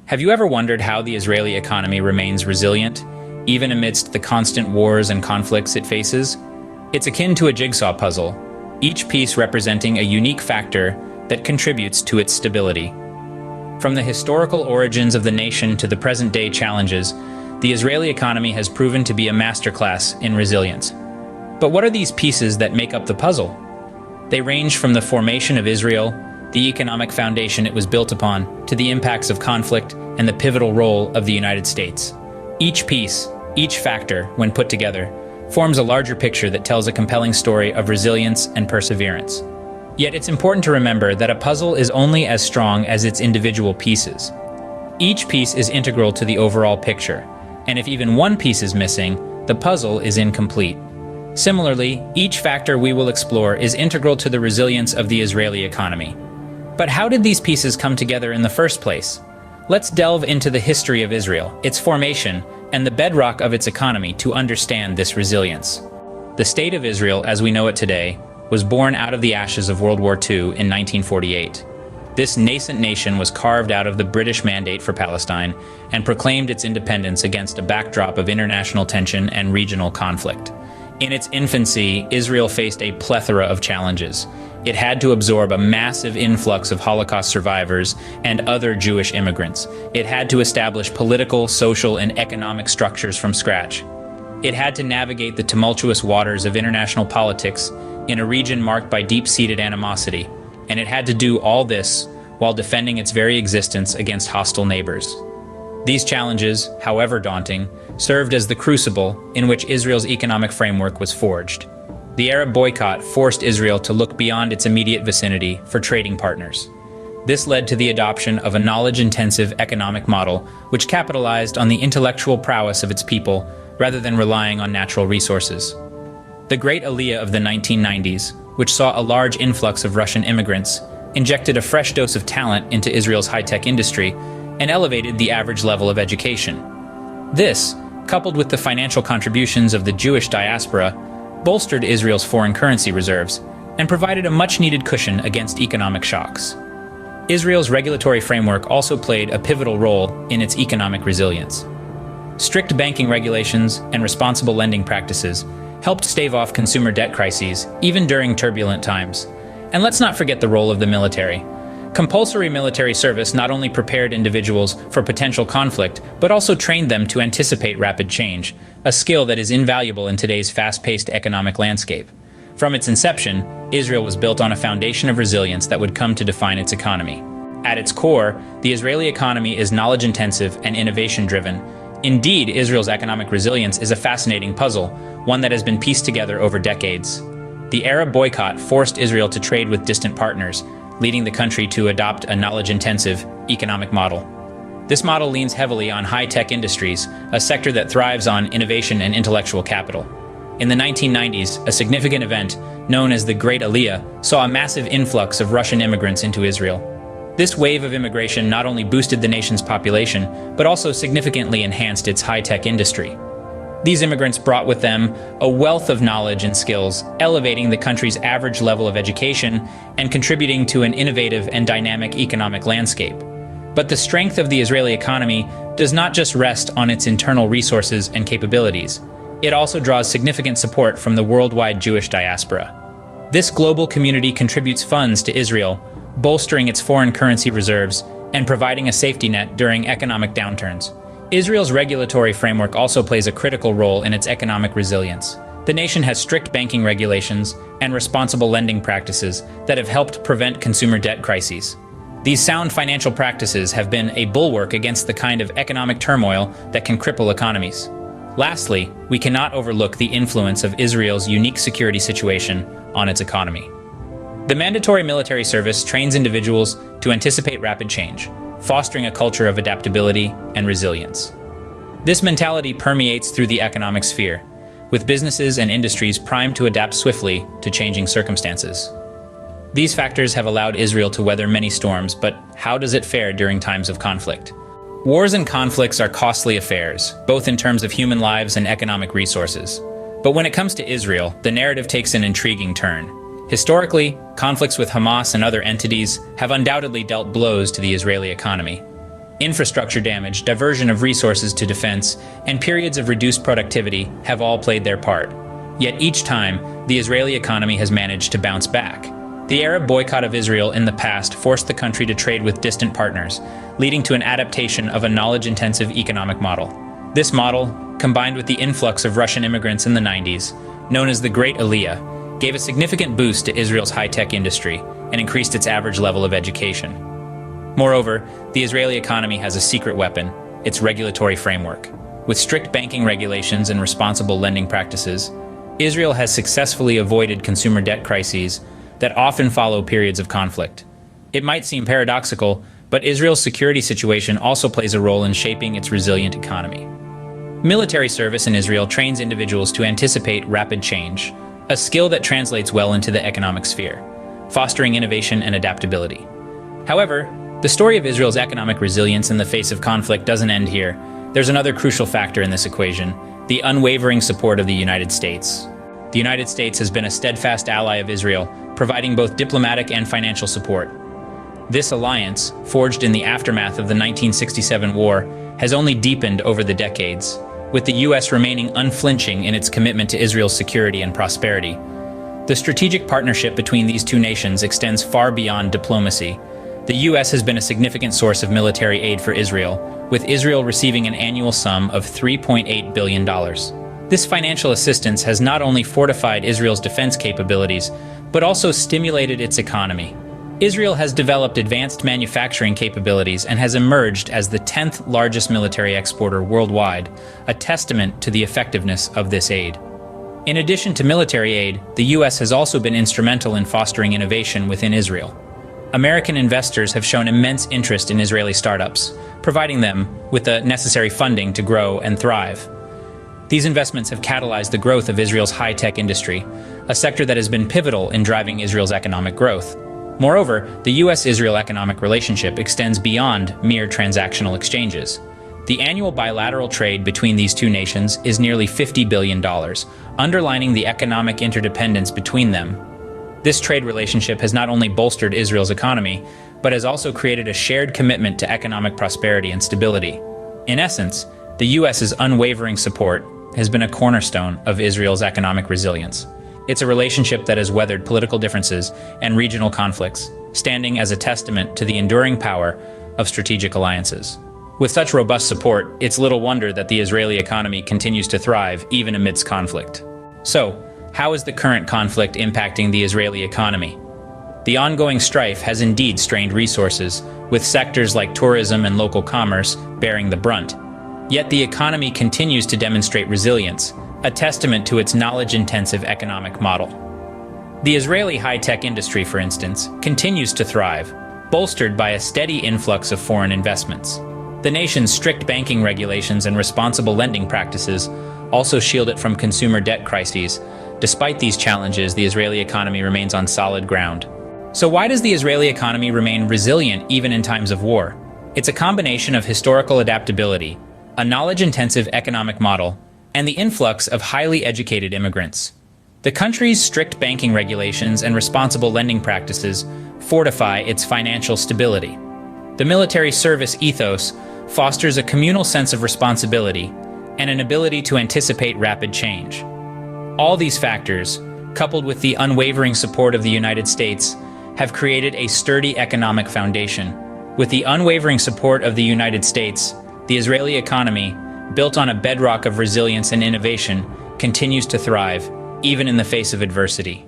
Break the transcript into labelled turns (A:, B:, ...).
A: Have you ever wondered how the Israeli economy remains resilient, even amidst the constant wars and conflicts it faces? It's akin to a jigsaw puzzle, each piece representing a unique factor that contributes to its stability. From the historical origins of the nation to the present-day challenges, the Israeli economy has proven to be a masterclass in resilience. But what are these pieces that make up the puzzle? They range from the formation of Israel, the economic foundation it was built upon, to the impacts of conflict and the pivotal role of the United States. Each piece, each factor, when put together, forms a larger picture that tells a compelling story of resilience and perseverance. Yet it's important to remember that a puzzle is only as strong as its individual pieces. Each piece is integral to the overall picture, and if even one piece is missing, the puzzle is incomplete. Similarly, each factor we will explore is integral to the resilience of the Israeli economy. But how did these pieces come together in the first place? Let's delve into the history of Israel, its formation, and the bedrock of its economy to understand this resilience. The State of Israel, as we know it today, was born out of the ashes of World War II in 1948. This nascent nation was carved out of the British Mandate for Palestine and proclaimed its independence against a backdrop of international tension and regional conflict. In its infancy, Israel faced a plethora of challenges. It had to absorb a massive influx of Holocaust survivors and other Jewish immigrants. It had to establish political, social, and economic structures from scratch. It had to navigate the tumultuous waters of international politics in a region marked by deep-seated animosity, and it had to do all this while defending its very existence against hostile neighbors. These challenges, however daunting, served as the crucible in which Israel's economic framework was forged. The Arab boycott forced Israel to look beyond its immediate vicinity for trading partners. This led to the adoption of a knowledge-intensive economic model which capitalized on the intellectual prowess of its people rather than relying on natural resources. The Great Aliyah of the 1990s, which saw a large influx of Russian immigrants, injected a fresh dose of talent into Israel's high-tech industry and elevated the average level of education. This, coupled with the financial contributions of the Jewish diaspora, bolstered Israel's foreign currency reserves and provided a much-needed cushion against economic shocks. Israel's regulatory framework also played a pivotal role in its economic resilience. Strict banking regulations and responsible lending practices helped stave off consumer debt crises even during turbulent times. And let's not forget the role of the military. Compulsory military service not only prepared individuals for potential conflict, but also trained them to anticipate rapid change, a skill that is invaluable in today's fast-paced economic landscape. From its inception, Israel was built on a foundation of resilience that would come to define its economy. At its core, the Israeli economy is knowledge-intensive and innovation-driven. Indeed, Israel's economic resilience is a fascinating puzzle, one that has been pieced together over decades. The Arab boycott forced Israel to trade with distant partners, leading the country to adopt a knowledge-intensive economic model. This model leans heavily on high-tech industries, a sector that thrives on innovation and intellectual capital. In the 1990s, a significant event, known as the Great Aliyah, saw a massive influx of Russian immigrants into Israel. This wave of immigration not only boosted the nation's population, but also significantly enhanced its high-tech industry. These immigrants brought with them a wealth of knowledge and skills, elevating the country's average level of education and contributing to an innovative and dynamic economic landscape. But the strength of the Israeli economy does not just rest on its internal resources and capabilities. It also draws significant support from the worldwide Jewish diaspora. This global community contributes funds to Israel, bolstering its foreign currency reserves and providing a safety net during economic downturns. Israel's regulatory framework also plays a critical role in its economic resilience. The nation has strict banking regulations and responsible lending practices that have helped prevent consumer debt crises. These sound financial practices have been a bulwark against the kind of economic turmoil that can cripple economies. Lastly, we cannot overlook the influence of Israel's unique security situation on its economy. The mandatory military service trains individuals to anticipate rapid change, fostering a culture of adaptability and resilience. This mentality permeates through the economic sphere, with businesses and industries primed to adapt swiftly to changing circumstances. These factors have allowed Israel to weather many storms, but how does it fare during times of conflict? Wars and conflicts are costly affairs, both in terms of human lives and economic resources. But when it comes to Israel, the narrative takes an intriguing turn. Historically, conflicts with Hamas and other entities have undoubtedly dealt blows to the Israeli economy. Infrastructure damage, diversion of resources to defense, and periods of reduced productivity have all played their part. Yet each time, the Israeli economy has managed to bounce back. The Arab boycott of Israel in the past forced the country to trade with distant partners, leading to an adaptation of a knowledge-intensive economic model. This model, combined with the influx of Russian immigrants in the 90s, known as the Great Aliyah, gave a significant boost to Israel's high-tech industry and increased its average level of education. Moreover, the Israeli economy has a secret weapon: its regulatory framework. With strict banking regulations and responsible lending practices, Israel has successfully avoided consumer debt crises that often follow periods of conflict. It might seem paradoxical, but Israel's security situation also plays a role in shaping its resilient economy. Military service in Israel trains individuals to anticipate rapid change, a skill that translates well into the economic sphere, fostering innovation and adaptability. However, the story of Israel's economic resilience in the face of conflict doesn't end here. There's another crucial factor in this equation: the unwavering support of the United States. The United States has been a steadfast ally of Israel, providing both diplomatic and financial support. This alliance, forged in the aftermath of the 1967 war, has only deepened over the decades, with the U.S. remaining unflinching in its commitment to Israel's security and prosperity. The strategic partnership between these two nations extends far beyond diplomacy. The U.S. has been a significant source of military aid for Israel, with Israel receiving an annual sum of $3.8 billion. This financial assistance has not only fortified Israel's defense capabilities, but also stimulated its economy. Israel has developed advanced manufacturing capabilities and has emerged as the 10th largest military exporter worldwide, a testament to the effectiveness of this aid. In addition to military aid, the U.S. has also been instrumental in fostering innovation within Israel. American investors have shown immense interest in Israeli startups, providing them with the necessary funding to grow and thrive. These investments have catalyzed the growth of Israel's high-tech industry, a sector that has been pivotal in driving Israel's economic growth. Moreover, the U.S.-Israel economic relationship extends beyond mere transactional exchanges. The annual bilateral trade between these two nations is nearly $50 billion, underlining the economic interdependence between them. This trade relationship has not only bolstered Israel's economy, but has also created a shared commitment to economic prosperity and stability. In essence, the U.S.'s unwavering support has been a cornerstone of Israel's economic resilience. It's a relationship that has weathered political differences and regional conflicts, standing as a testament to the enduring power of strategic alliances. With such robust support, it's little wonder that the Israeli economy continues to thrive even amidst conflict. So, how is the current conflict impacting the Israeli economy? The ongoing strife has indeed strained resources, with sectors like tourism and local commerce bearing the brunt. Yet the economy continues to demonstrate resilience, a testament to its knowledge-intensive economic model. The Israeli high-tech industry, for instance, continues to thrive, bolstered by a steady influx of foreign investments. The nation's strict banking regulations and responsible lending practices also shield it from consumer debt crises. Despite these challenges, the Israeli economy remains on solid ground. So why does the Israeli economy remain resilient even in times of war? It's a combination of historical adaptability, a knowledge-intensive economic model, and the influx of highly educated immigrants. The country's strict banking regulations and responsible lending practices fortify its financial stability. The military service ethos fosters a communal sense of responsibility and an ability to anticipate rapid change. All these factors, coupled with the unwavering support of the United States, have created a sturdy economic foundation. With the unwavering support of the United States, the Israeli economy, built on a bedrock of resilience and innovation, continues to thrive, even in the face of adversity.